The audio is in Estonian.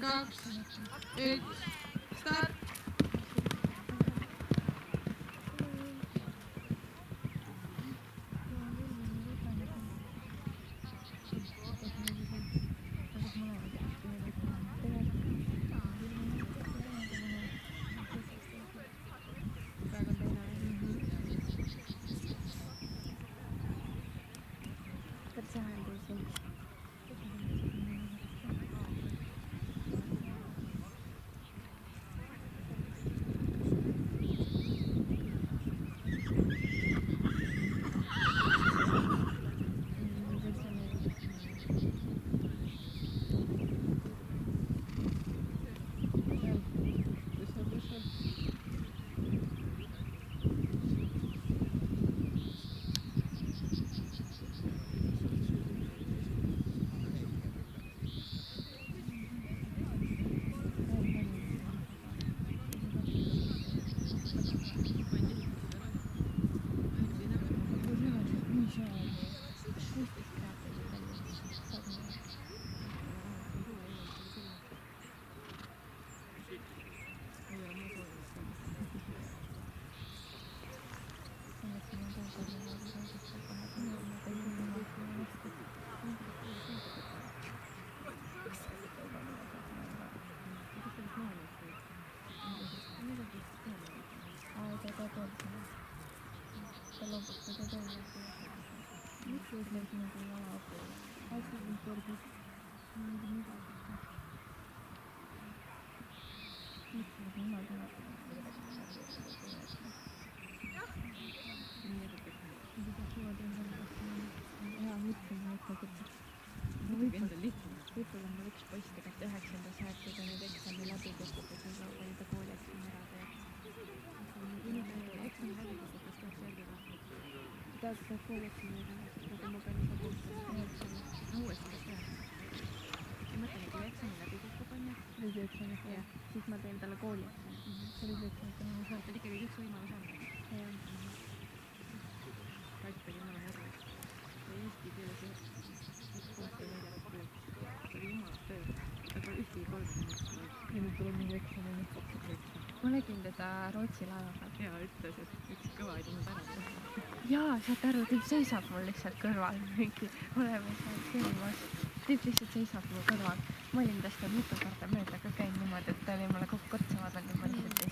kaks, üks, start. Võib-olla mul üks poiss tegelikult 9. sajab, kui ta nüüd eksami läbi kukub ja siis oli ta koolieksami ära teeb. Eksami läbi kukub, kas teeb selge või? Ta teeb koolieksami ära, aga ma pean ise koolitama. Uuesti peab teha. Ja mõtlen, kui eksami läbi kukub on ju? Riigieksami, siis ma teen talle koolieksami. See riigieksami, ma saan tal ikkagi üks võimalus on. Katt oli jumala mõrvus. Ja eesti keeles ja nüüd tuleb mingi eksami. Ma nägin teda Rootsi laeva peal. Ja ütles, et üks kõva ei tulnud ära. Jaa, saate aru, tüüp seisab mul lihtsalt kõrval. Mingi oleme seal sõimas. Tüüp lihtsalt seisab mul kõrval. Ma olin tast mitu korda mööda ka käinud niimoodi, et ta oli mulle kokku otsa vaadanud ja ma lihtsalt